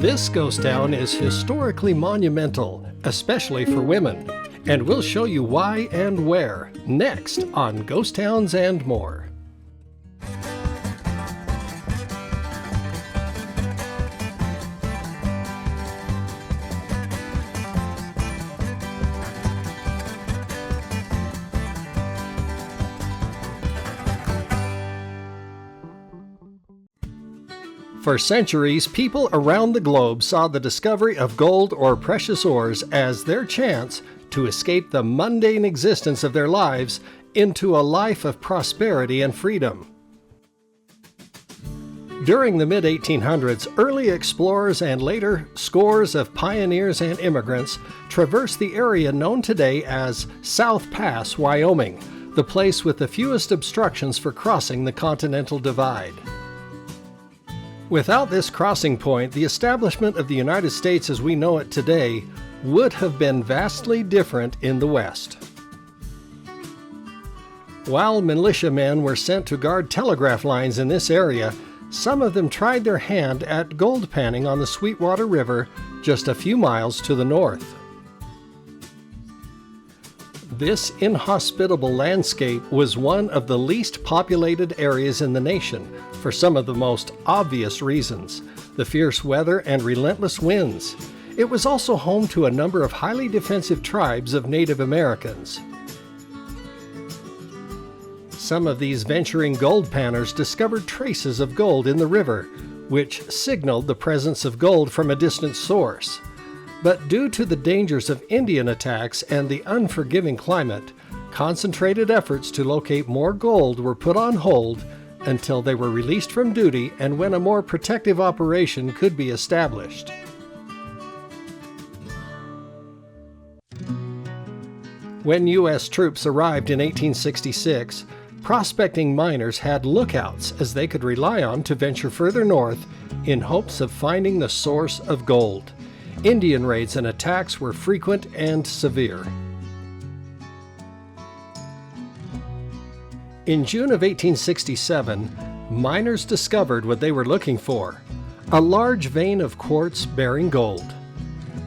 This ghost town is historically monumental, especially for women, and we'll show you why and where, next on Ghost Towns and More. For centuries, people around the globe saw the discovery of gold or precious ores as their chance to escape the mundane existence of their lives into a life of prosperity and freedom. During the mid-1800s, early explorers and later scores of pioneers and immigrants traversed the area known today as South Pass, Wyoming, the place with the fewest obstructions for crossing the Continental Divide. Without this crossing point, the establishment of the United States as we know it today would have been vastly different in the West. While militiamen were sent to guard telegraph lines in this area, some of them tried their hand at gold panning on the Sweetwater River just a few miles to the north. This inhospitable landscape was one of the least populated areas in the nation for some of the most obvious reasons: the fierce weather and relentless winds. It was also home to a number of highly defensive tribes of Native Americans. Some of these venturing gold panners discovered traces of gold in the river, which signaled the presence of gold from a distant source. But due to the dangers of Indian attacks and the unforgiving climate, concentrated efforts to locate more gold were put on hold until they were released from duty and when a more protective operation could be established. When U.S. troops arrived in 1866, prospecting miners had lookouts as they could rely on to venture further north in hopes of finding the source of gold. Indian raids and attacks were frequent and severe. In June of 1867, miners discovered what they were looking for: a large vein of quartz bearing gold.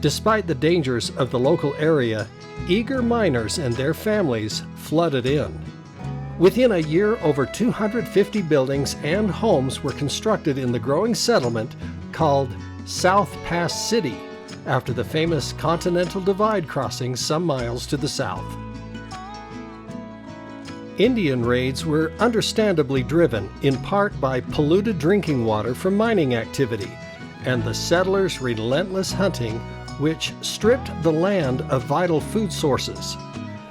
Despite the dangers of the local area, eager miners and their families flooded in. Within a year, over 250 buildings and homes were constructed in the growing settlement called South Pass City, after the famous Continental Divide crossing some miles to the south. Indian raids were understandably driven in part by polluted drinking water from mining activity and the settlers' relentless hunting, which stripped the land of vital food sources.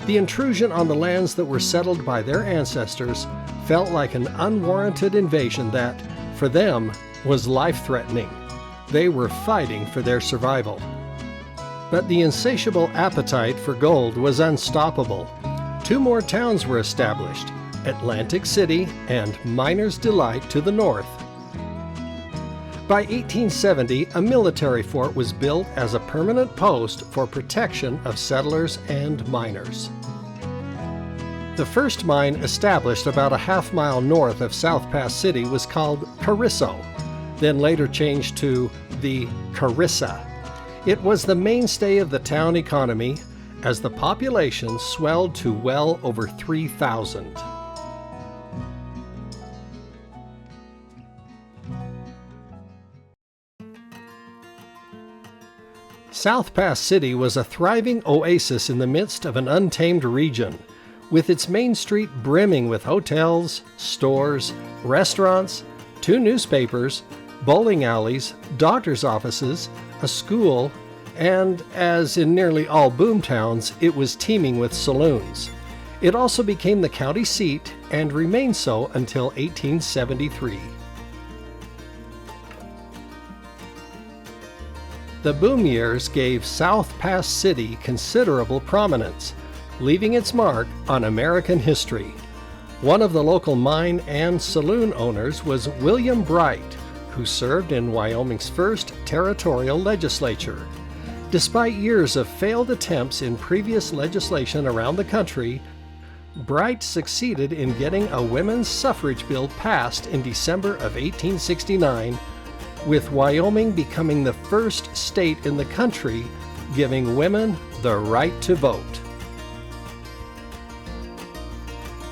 The intrusion on the lands that were settled by their ancestors felt like an unwarranted invasion that, for them, was life-threatening. They were fighting for their survival. But the insatiable appetite for gold was unstoppable. Two more towns were established: Atlantic City and Miners Delight to the north. By 1870, a military fort was built as a permanent post for protection of settlers and miners. The first mine established about a half-mile north of South Pass City was called Carisso, then later changed to the Carissa. It was the mainstay of the town economy as the population swelled to well over 3,000. South Pass City was a thriving oasis in the midst of an untamed region, with its main street brimming with hotels, stores, restaurants, 2 newspapers, bowling alleys, doctor's offices, a school, and, as in nearly all boom towns, it was teeming with saloons. It also became the county seat and remained so until 1873. The boom years gave South Pass City considerable prominence, leaving its mark on American history. One of the local mine and saloon owners was William Bright, who served in Wyoming's first territorial legislature. Despite years of failed attempts in previous legislation around the country, Bright succeeded in getting a women's suffrage bill passed in December of 1869, with Wyoming becoming the first state in the country giving women the right to vote.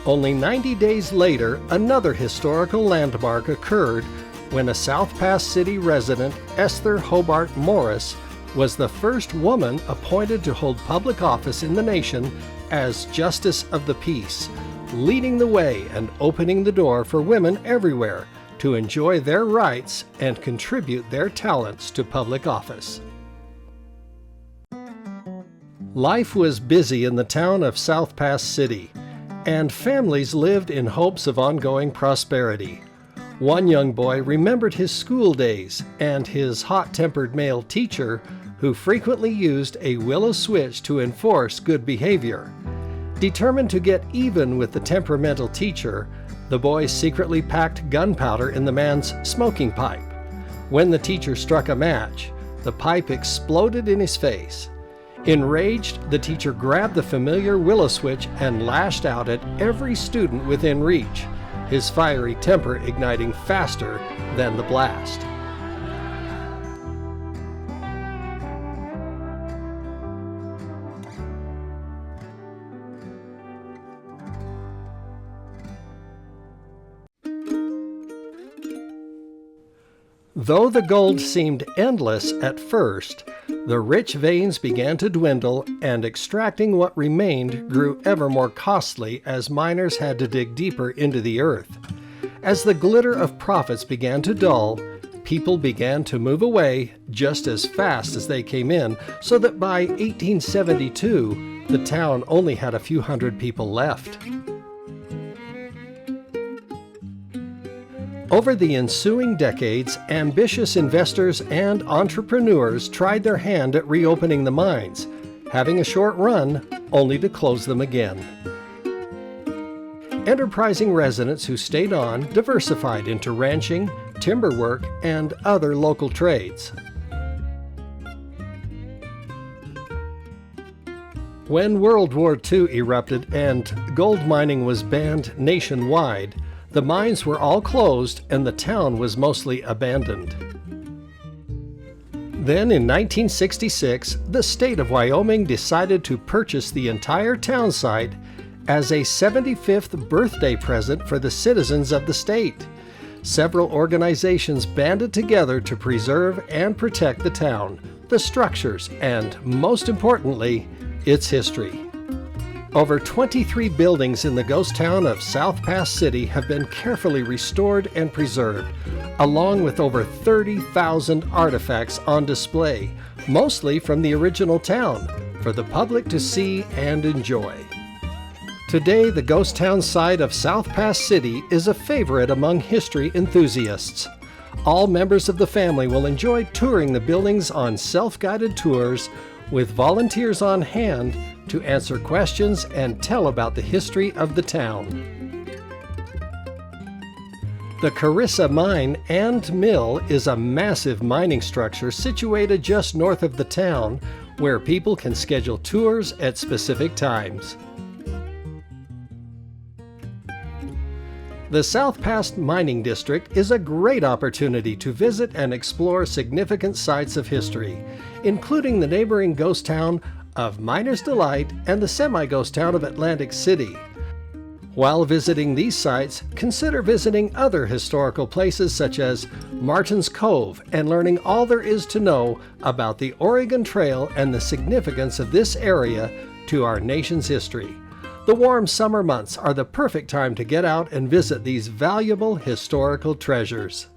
Only 90 days later, another historical landmark occurred when a South Pass City resident, Esther Hobart Morris, was the first woman appointed to hold public office in the nation as Justice of the Peace, leading the way and opening the door for women everywhere to enjoy their rights and contribute their talents to public office. Life was busy in the town of South Pass City, and families lived in hopes of ongoing prosperity. One young boy remembered his school days and his hot-tempered male teacher, who frequently used a willow switch to enforce good behavior. Determined to get even with the temperamental teacher, the boy secretly packed gunpowder in the man's smoking pipe. When the teacher struck a match, the pipe exploded in his face. Enraged, the teacher grabbed the familiar willow switch and lashed out at every student within reach, his fiery temper igniting faster than the blast. Though the gold seemed endless at first, the rich veins began to dwindle, and extracting what remained grew ever more costly as miners had to dig deeper into the earth. As the glitter of profits began to dull, people began to move away just as fast as they came in, so that by 1872, the town only had a few hundred people left. Over the ensuing decades, ambitious investors and entrepreneurs tried their hand at reopening the mines, having a short run only to close them again. Enterprising residents who stayed on diversified into ranching, timber work, and other local trades. When World War II erupted and gold mining was banned nationwide, the mines were all closed and the town was mostly abandoned. Then in 1966, the state of Wyoming decided to purchase the entire town site as a 75th birthday present for the citizens of the state. Several organizations banded together to preserve and protect the town, the structures, and most importantly, its history. Over 23 buildings in the ghost town of South Pass City have been carefully restored and preserved, along with over 30,000 artifacts on display, mostly from the original town, for the public to see and enjoy. Today, the ghost town site of South Pass City is a favorite among history enthusiasts. All members of the family will enjoy touring the buildings on self-guided tours with volunteers on hand to answer questions and tell about the history of the town. The Carissa Mine and Mill is a massive mining structure situated just north of the town, where people can schedule tours at specific times. The South Pass Mining District is a great opportunity to visit and explore significant sites of history, including the neighboring ghost town of Miner's Delight and the semi-ghost town of Atlantic City. While visiting these sites, consider visiting other historical places such as Martin's Cove and learning all there is to know about the Oregon Trail and the significance of this area to our nation's history. The warm summer months are the perfect time to get out and visit these valuable historical treasures.